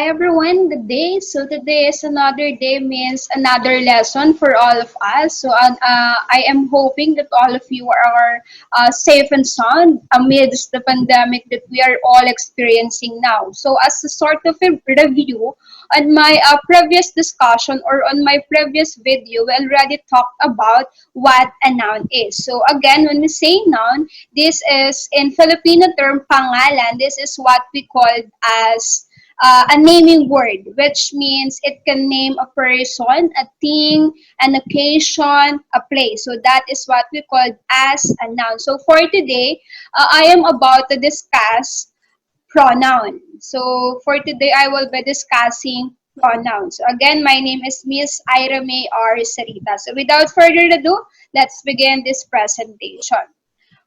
Hi everyone, good day. So today is another day means another lesson for all of us. I am hoping that all of you are safe and sound amidst the pandemic that we are all experiencing now. So as a sort of a review on my previous discussion or on my previous video, we already talked about what a noun is. So again, when we say noun, this is in Filipino term pangalan. This is what we call as a naming word, which means it can name a person, a thing, an occasion, a place. So that is what we call as a noun. So for today, I am about to discuss pronoun. So for today, I will be discussing pronouns. So again, my name is Miss Ira May R. Sarita. So without further ado, let's begin this presentation.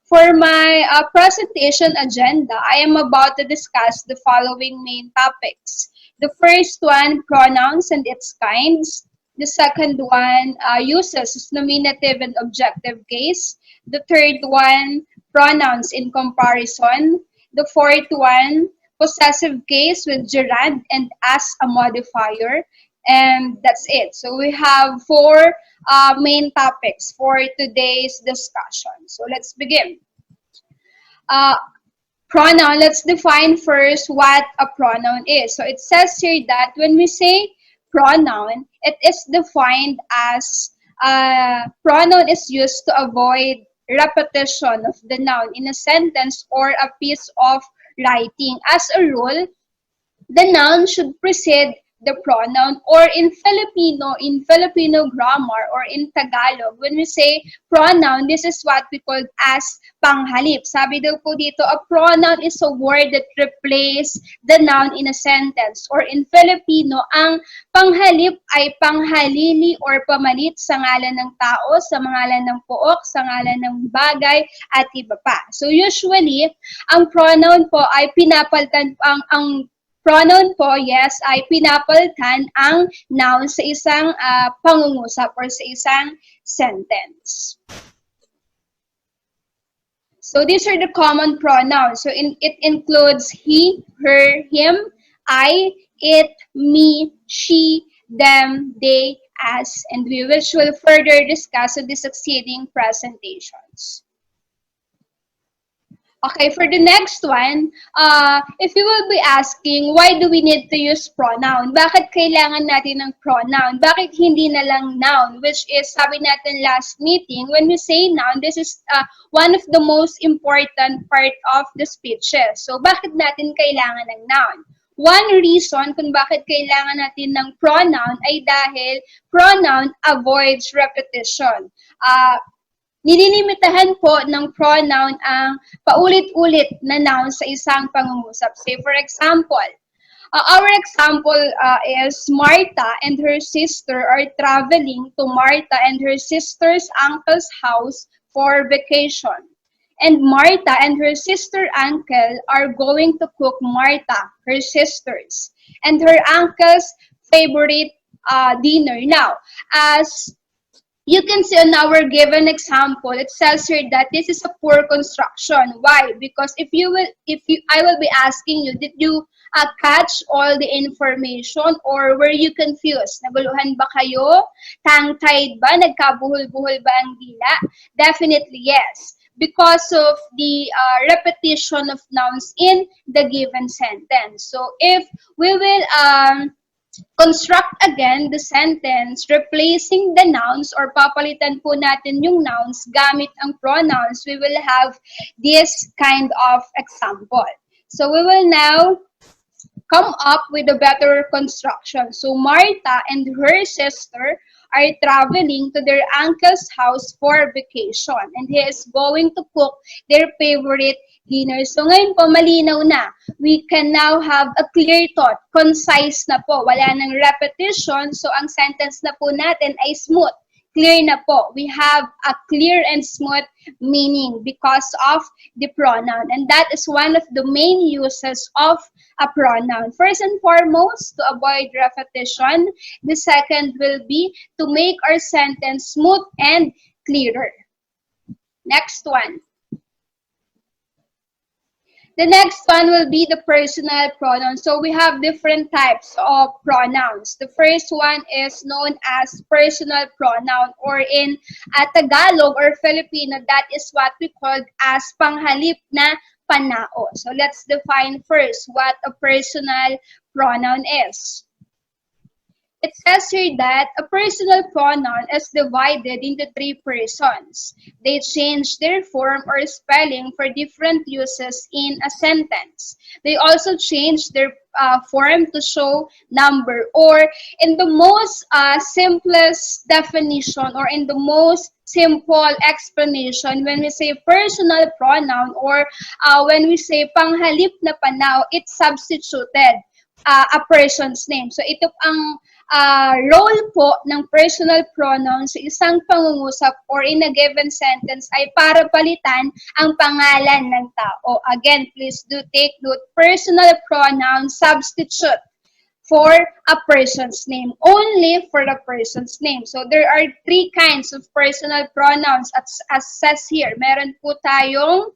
For my presentation agenda, I am about to discuss the following main topics. The first one, pronouns and its kinds. The second one, uses as nominative and objective case. The third one, pronouns in comparison. The fourth one, possessive case with gerund and as a modifier. And that's it. So we have four main topics for today's discussion. So let's begin. Uh, Pronoun, let's define first what a pronoun is. So it says here that when we say pronoun, it is defined as pronoun is used to avoid repetition of the noun in a sentence or a piece of writing. As a rule, the noun should precede the pronoun, or in Filipino grammar or in Tagalog, when we say pronoun, this is what we call as panghalip. Sabi daw po dito, a pronoun is a word that replaces the noun in a sentence. Or in Filipino, ang panghalip ay panghalili or pamalit sa ngalan ng tao, sa ngalan ng pook, sa ngalan ng bagay, at iba pa. So usually, ang pronoun po ay pinapalitan, ang pronoun po, yes, ay pinapalitan ang noun sa isang pangungusap or sa isang sentence. So these are the common pronouns. So it includes he, her, him, I, it, me, she, them, they, us, and we which will further discuss in the succeeding presentations. Okay, for the next one, if you will be asking, why do we need to use pronoun? Bakit kailangan natin ng pronoun? Bakit hindi na lang noun? Which is, sabi natin last meeting, when we say noun, this is one of the most important part of the speeches. So, bakit natin kailangan ng noun? One reason kung bakit kailangan natin ng pronoun ay dahil pronoun avoids repetition. Nililimitahan po ng pronoun ang paulit-ulit na noun sa isang pangungusap. Say, for example, our example is Martha and her sister are traveling to Martha and her sister's uncle's house for vacation. And Martha and her sister uncle are going to cook Martha, her sister's, and her uncle's favorite dinner. Now, as you can see on our given example, it says here that this is a poor construction. Why? Because I will be asking you, did you catch all the information or were you confused? Naguluhan ba kayo? Tongue-tied ba? Nagkabuhol-buhol ba ang dila? Definitely yes. Because of the repetition of nouns in the given sentence. So if we will construct again the sentence replacing the nouns or papalitan po natin yung nouns gamit ang pronouns, we will have this kind of example. So we will now come up with a better construction. So Martha and her sister are traveling to their uncle's house for vacation and he is going to cook their favorite dinner. So ngayon po, malinaw na. We can now have a clear thought. Concise na po. Wala nang repetition. So ang sentence na po natin ay smooth. Clear na po. We have a clear and smooth meaning because of the pronoun. And that is one of the main uses of a pronoun. First and foremost, to avoid repetition. The second will be to make our sentence smooth and clearer. Next one. The next one will be the personal pronoun. So we have different types of pronouns. The first one is known as personal pronoun, or in Tagalog or Filipino, that is what we call as panghalip na panao. So let's define first what a personal pronoun is. It says here that a personal pronoun is divided into three persons. They change their form or spelling for different uses in a sentence. They also change their form to show number, or in the most simplest definition, or in the most simple explanation, when we say personal pronoun, or when we say panghalip na panao, it substituted a person's name. So ito ang role po ng personal pronoun sa isang pangungusap or in a given sentence ay para palitan ang pangalan ng tao. Again, please do take note, personal pronoun substitute for a person's name, only for the person's name. So there are three kinds of personal pronouns as says here. Meron po tayong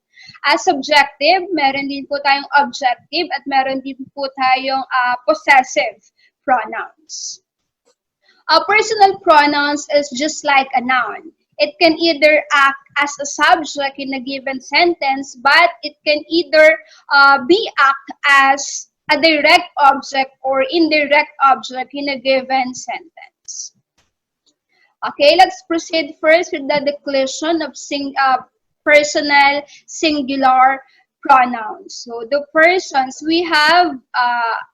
subjective, meron din po tayong objective, at meron din po tayong possessive pronouns. Personal pronouns is just like a noun. It can either act as a subject in a given sentence, but it can either be act as a direct object or indirect object in a given sentence. Okay, let's proceed first with the declaration of personal singular pronouns. So the persons, we have,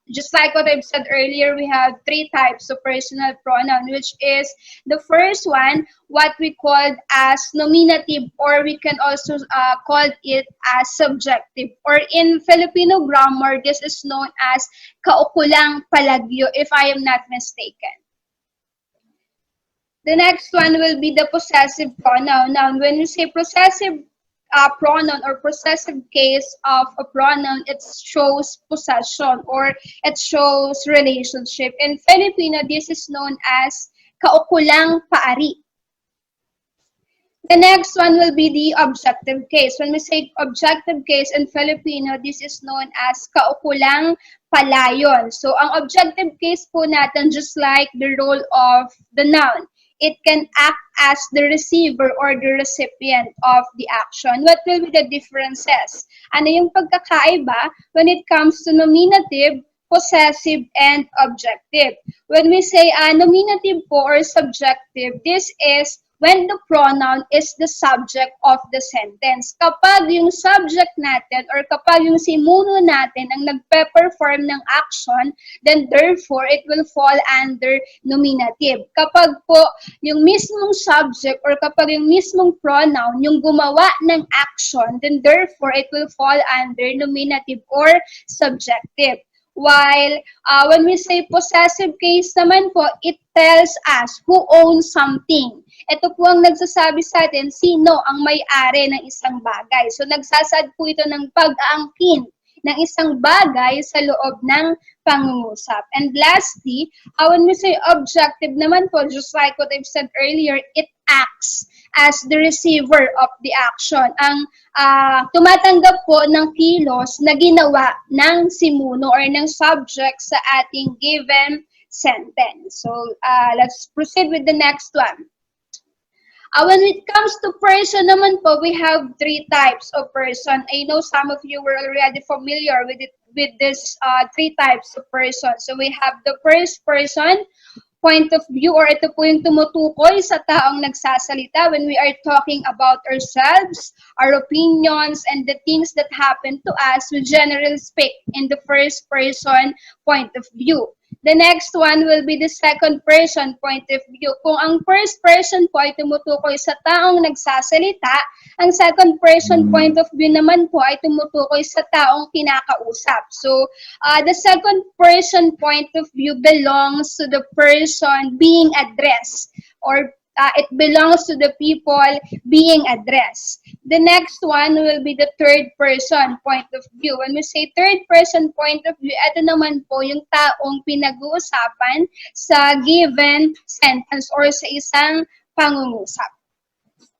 just like what I've said earlier, we have three types of personal pronoun, which is the first one, what we call as nominative, or we can also call it as subjective, or in Filipino grammar, this is known as kaukulang palagyo, if I am not mistaken. The next one will be the possessive pronoun. Now, when we say possessive pronoun or possessive case of a pronoun, it shows possession or it shows relationship. In Filipino, this is known as kaukulang paari. The next one will be the objective case. When we say objective case in Filipino, this is known as kaukulang palayon. So, ang objective case po natin, just like the role of the noun, it can act as the receiver or the recipient of the action. What will be the differences? Ano yung pagkakaiba when it comes to nominative, possessive, and objective? When we say nominative po or subjective, this is when the pronoun is the subject of the sentence. Kapag yung subject natin or kapag yung simuno natin ang nagpe-perform ng action, then therefore it will fall under nominative. Kapag po yung mismong subject or kapag yung mismong pronoun yung gumawa ng action, then therefore it will fall under nominative or subjective. While when we say possessive case naman po, it tells us who owns something. Ito po ang nagsasabi sa atin, sino ang may-ari ng isang bagay. So, nagsasad po ito ng pag-aangkin ng isang bagay sa loob ng pangungusap. And lastly, when we say objective naman po, just like what I've said earlier, it acts as the receiver of the action. Ang tumatanggap po ng kilos na ginawa ng simuno or ng subject sa ating given sentence. So, let's proceed with the next one. When it comes to person naman po, we have three types of person. I know some of you were already familiar with it, with this three types of person. So we have the first person point of view, or ito po yung tumutukoy sa taong nagsasalita when we are talking about ourselves, our opinions, and the things that happen to us. We generally speak in the first person point of view. The next one will be the second person point of view. Kung ang first person po ay tumutukoy sa taong nagsasalita, ang second person point of view naman po ay tumutukoy sa taong kinakausap. So, the second person point of view belongs to the person being addressed, or it belongs to the people being addressed. The next one will be the third person point of view. When we say third person point of view, ito naman po yung taong pinag-uusapan sa given sentence or sa isang pangungusap.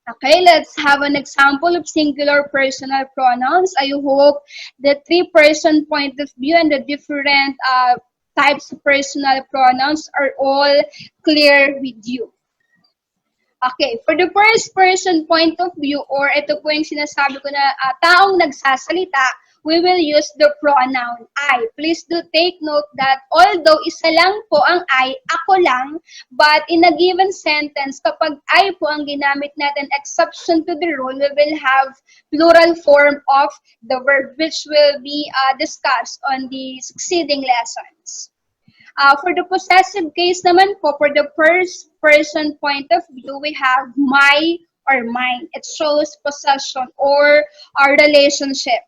Okay, let's have an example of singular personal pronouns. I hope the three-person point of view and the different types of personal pronouns are all clear with you. Okay, for the first person point of view, or ito po yung sinasabi ko na taong nagsasalita, we will use the pronoun I. Please do take note that although isa lang po ang I, ako lang, but in a given sentence, kapag I po ang ginamit natin, exception to the rule, we will have plural form of the verb, which will be discussed on the succeeding lessons. For the possessive case naman po, for the first person point of view, we have my or mine. It shows possession or our relationship.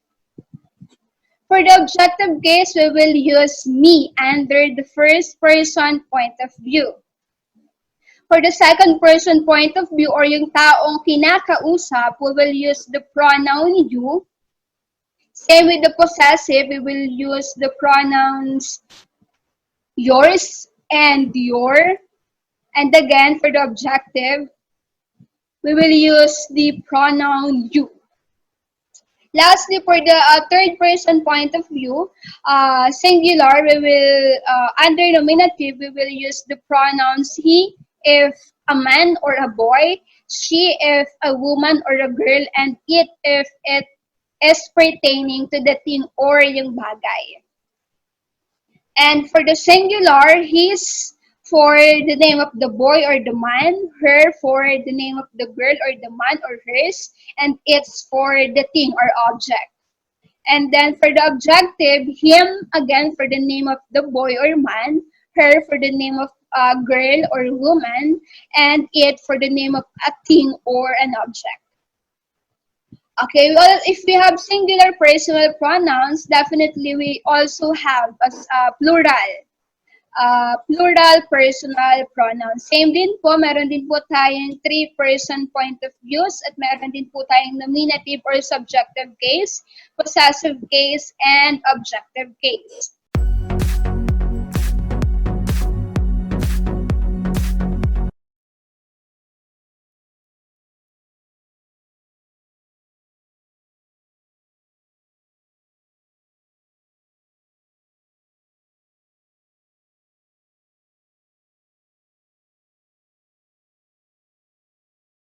For the objective case, we will use me under the first person point of view. For the second person point of view or yung taong kinakausap, we will use the pronoun you. Same with the possessive, we will use the pronouns yours and your. And again, for the objective, we will use the pronoun you. Lastly, for the third person point of view, singular, we will, under nominative, we will use the pronouns he if a man or a boy, she if a woman or a girl, and it if it is pertaining to the thing or yung bagay. And for the singular, his for the name of the boy or the man, her for the name of the girl or the man or hers, and it's for the thing or object. And then for the objective, him again for the name of the boy or man, her for the name of girl or woman, and it for the name of a thing or an object. Okay, well, if we have singular personal pronouns, definitely we also have as plural personal pronouns. Same din po, meron din po tayong three-person point of views at meron din po tayong nominative or subjective case, possessive case, and objective case.